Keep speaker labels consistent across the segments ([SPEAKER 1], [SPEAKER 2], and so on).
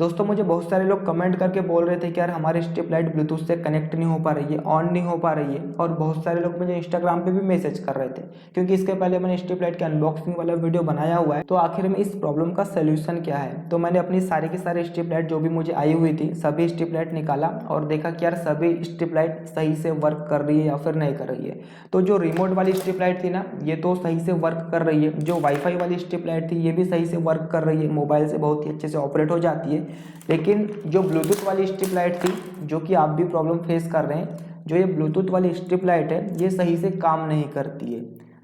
[SPEAKER 1] दोस्तों मुझे बहुत सारे लोग कमेंट करके बोल रहे थे कि यार हमारी स्ट्रिप लाइट ब्लूटूथ से कनेक्ट नहीं हो पा रही है, ऑन नहीं हो पा रही है। और बहुत सारे लोग मुझे इंस्टाग्राम पे भी मैसेज कर रहे थे, क्योंकि इसके पहले मैंने स्ट्रिप लाइट के अनबॉक्सिंग वाला वीडियो बनाया हुआ है। तो आखिर में इस प्रॉब्लम का सोल्यूशन क्या है, तो मैंने अपनी सारी की सारी स्ट्रिप लाइट जो भी मुझे आई हुई थी सभी स्ट्रिप लाइट निकाला और देखा कि यार सभी स्ट्रिप लाइट सही से वर्क कर रही है या फिर नहीं कर रही है। तो जो रिमोट वाली स्ट्रिप लाइट थी ना, ये तो सही से वर्क कर रही है। जो वाईफाई वाली स्ट्रिप लाइट थी ये भी सही से वर्क कर रही है, मोबाइल से बहुत ही अच्छे से ऑपरेट हो जाती है। लेकिन जो ब्लूटूथ वाली स्ट्रिप लाइट थी, जो कि आप भी प्रॉब्लम फेस कर रहे हैं, जो ये ब्लूटूथ वाली स्ट्रिप लाइट है ये सही से काम नहीं करती है।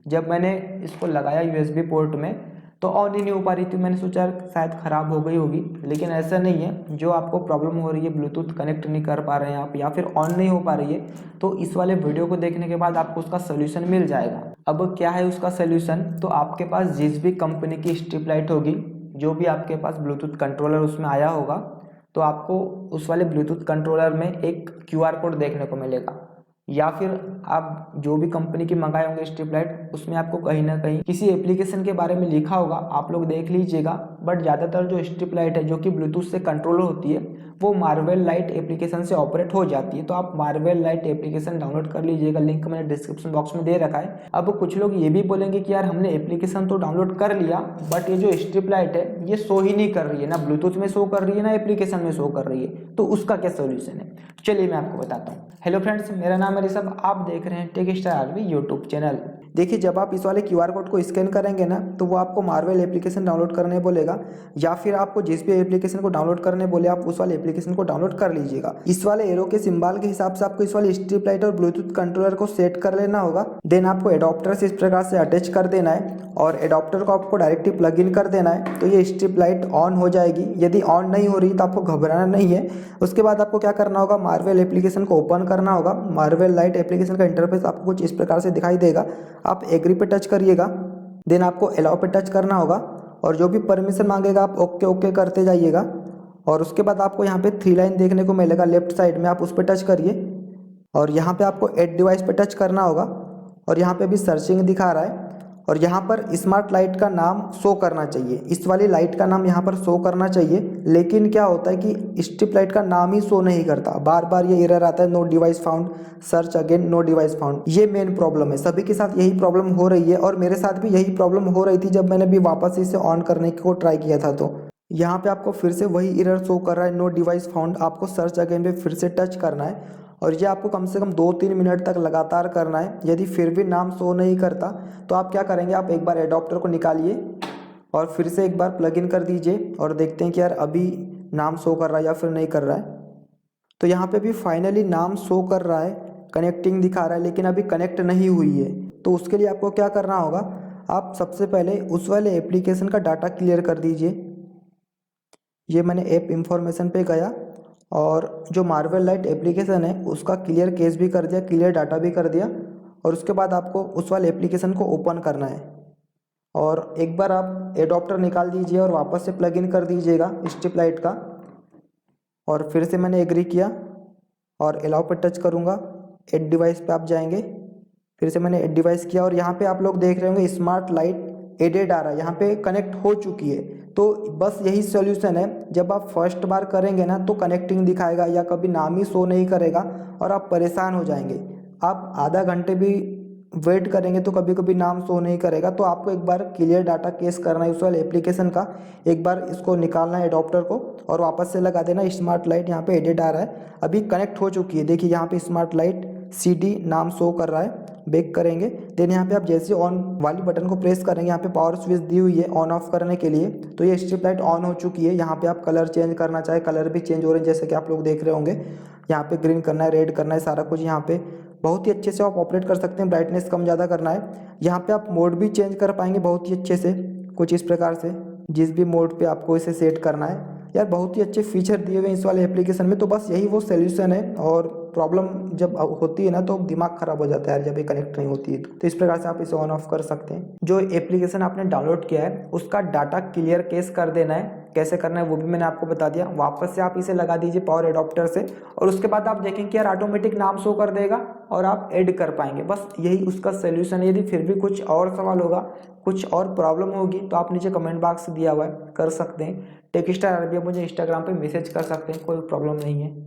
[SPEAKER 1] जब मैंने इसको लगाया यूएसबी पोर्ट में तो ऑन ही नहीं हो पा रही थी। मैंने सोचा शायद ख़राब हो गई होगी, लेकिन ऐसा नहीं है। जो आपको प्रॉब्लम हो रही है, ब्लूटूथ कनेक्ट नहीं कर पा रहे हैं आप या फिर ऑन नहीं हो पा रही है, तो इस वाले वीडियो को देखने के बाद आपको उसका सोल्यूशन मिल जाएगा। अब क्या है उसका सोल्यूशन, तो आपके पास जिस भी कंपनी की स्ट्रिप लाइट होगी, जो भी आपके पास ब्लूटूथ कंट्रोलर उसमें आया होगा, तो आपको उस वाले ब्लूटूथ कंट्रोलर में एक क्यूआर कोड देखने को मिलेगा। या फिर आप जो भी कंपनी की मंगाए होंगे स्ट्रिप लाइट, उसमें आपको कहीं ना कहीं किसी एप्लीकेशन के बारे में लिखा होगा, आप लोग देख लीजिएगा। बट ज़्यादातर जो स्ट्रिप लाइट है जो कि ब्लूटूथ से कंट्रोल होती है, वो मार्वेल लाइट एप्लीकेशन से ऑपरेट हो जाती है। तो आप मार्वेल लाइट एप्लीकेशन डाउनलोड कर लीजिएगा, लिंक मैंने डिस्क्रिप्शन बॉक्स में दे रखा है। अब कुछ लोग ये भी बोलेंगे कि यार हमने एप्लीकेशन तो डाउनलोड कर लिया, बट ये जो स्ट्रिप लाइट है ये शो ही नहीं कर रही है, ना ब्लूटूथ में शो कर रही है ना एप्लीकेशन में शो कर रही है। तो उसका क्या सोल्यूशन है, चलिए मैं आपको बताता हूँ। हेलो फ्रेंड्स, मेरा नाम है ऋषभ, आप देख रहे हैं tech star RV YouTube channel. देखिए, जब आप इस वाले क्यूआर कोड को स्कैन करेंगे ना, तो वो आपको मार्वेल एप्लीकेशन डाउनलोड करने बोलेगा, या फिर आपको जिस भी एप्लीकेशन को डाउनलोड करने बोले आप उस वाले एप्लीकेशन को डाउनलोड कर लीजिएगा। इस वाले एरो के सिंबल के हिसाब से आपको इस वाले स्ट्रिप लाइट और ब्लूटूथ कंट्रोलर को सेट कर लेना होगा। देन आपको एडॉप्टर से इस प्रकार से अटैच कर देना है और एडॉप्टर को आपको डायरेक्टली प्लग इन कर देना है, तो ये स्ट्रिप लाइट ऑन हो जाएगी। यदि ऑन नहीं हो रही तो आपको घबराना नहीं है। उसके बाद आपको क्या करना होगा, मार्वेल एप्लीकेशन को ओपन करना होगा। मार्वेल लाइट एप्लीकेशन का इंटरफेस आपको कुछ इस प्रकार से दिखाई देगा। आप एग्री पे टच करिएगा, देन आपको अलाउ पे टच करना होगा और जो भी परमिशन मांगेगा आप ओके ओके करते जाइएगा। और उसके बाद आपको यहाँ पे 3 लाइन देखने को मिलेगा लेफ्ट साइड में, आप उस पर टच करिए और यहाँ पे आपको ऐड डिवाइस पे टच करना होगा। और यहाँ पे भी सर्चिंग दिखा रहा है और यहाँ पर स्मार्ट लाइट का नाम शो करना चाहिए। इस वाली लाइट का नाम यहाँ पर शो करना चाहिए, लेकिन क्या होता है कि स्ट्रिप लाइट का नाम ही शो नहीं करता, बार बार ये एरर आता है, no device found, search again, no device found. ये मेन प्रॉब्लम है, सभी के साथ यही प्रॉब्लम हो रही है और मेरे साथ भी यही प्रॉब्लम हो रही थी जब मैंने भी वापस इसे ऑन करने को ट्राई किया था। तो यहाँ पे आपको फिर से वही एरर शो कर रहा है, नो डिवाइस फाउंड। आपको सर्च अगेन पे फिर से टच करना है और ये आपको कम से कम 2-3 मिनट तक लगातार करना है। यदि फिर भी नाम शो नहीं करता तो आप क्या करेंगे, आप एक बार एडॉप्टर को निकालिए और फिर से एक बार प्लग इन कर दीजिए और देखते हैं कि यार अभी नाम शो कर रहा है या फिर नहीं कर रहा है। तो यहाँ पे भी फाइनली नाम शो कर रहा है, कनेक्टिंग दिखा रहा है, लेकिन अभी कनेक्ट नहीं हुई है। तो उसके लिए आपको क्या करना होगा, आप सबसे पहले उस वाले एप्लीकेशन का डाटा क्लियर कर दीजिए। ये मैंने ऐप इंफॉर्मेशन पे गया और जो मार्वेल लाइट एप्लीकेशन है उसका क्लियर केस भी कर दिया, क्लियर डाटा भी कर दिया। और उसके बाद आपको उस वाले एप्लीकेशन को ओपन करना है और एक बार आप एडॉप्टर निकाल दीजिए और वापस से प्लग इन कर दीजिएगा स्ट्रिप लाइट का। और फिर से मैंने एग्री किया और अलाउ पर टच करूँगा, ऐड डिवाइस पे आप जाएंगे। फिर से मैंने ऐड डिवाइस किया और यहाँ पे आप लोग देख रहे होंगे स्मार्ट लाइट एडेड आ रहा है, यहाँ पे कनेक्ट हो चुकी है। तो बस यही सॉल्यूशन है, जब आप फर्स्ट बार करेंगे ना तो कनेक्टिंग दिखाएगा या कभी नाम ही शो नहीं करेगा और आप परेशान हो जाएंगे। आप आधा घंटे भी वेट करेंगे तो कभी कभी नाम शो नहीं करेगा। तो आपको एक बार क्लियर डाटा केस करना है उस वाले एप्लीकेशन का, एक बार इसको निकालना है एडॉप्टर को और वापस से लगा देना। स्मार्ट लाइट यहाँ पे एडेड आ रहा है, अभी कनेक्ट हो चुकी है। देखिए यहाँ पे स्मार्ट लाइट CD नाम शो कर रहा है। बैक करेंगे, देन यहाँ पे आप जैसे ऑन वाली बटन को प्रेस करेंगे, यहाँ पे पावर स्विच दी हुई है ऑन ऑफ करने के लिए, तो ये स्ट्रिप लाइट ऑन हो चुकी है। यहाँ पे आप कलर चेंज करना चाहे कलर भी चेंज हो रहे हैं, जैसे कि आप लोग देख रहे होंगे। यहाँ पे ग्रीन करना है, रेड करना है, सारा कुछ यहाँ पे बहुत ही अच्छे से आप ऑपरेट कर सकते हैं। ब्राइटनेस कम ज़्यादा करना है, यहाँ पे आप मोड भी चेंज कर पाएंगे बहुत ही अच्छे से, कुछ इस प्रकार से जिस भी मोड पे आपको इसे सेट करना है। यार बहुत ही अच्छे फीचर दिए हुए हैं इस वाले एप्लीकेशन में। तो बस यही वो सोल्यूशन है और प्रॉब्लम जब होती है ना तो दिमाग खराब हो जाता है यार, जब ये कनेक्ट नहीं होती है तो इस प्रकार से आप इसे ऑन ऑफ कर सकते हैं। जो एप्लीकेशन आपने डाउनलोड किया है उसका डाटा क्लियर केस कर देना है, कैसे करना है वो भी मैंने आपको बता दिया। वापस से आप इसे लगा दीजिए पावर एडॉप्टर से, और उसके बाद आप देखेंगे कि यार ऑटोमेटिक नाम शो कर देगा और आप ऐड कर पाएंगे। बस यही उसका सोल्यूशन है। यदि फिर भी कुछ और सवाल होगा, कुछ और प्रॉब्लम होगी तो आप नीचे कमेंट बॉक्स दिया हुआ है, कर सकते हैं। टेक्स्टार अरबिया मुझे इंस्टाग्राम पे मैसेज कर सकते हैं, कोई प्रॉब्लम नहीं है।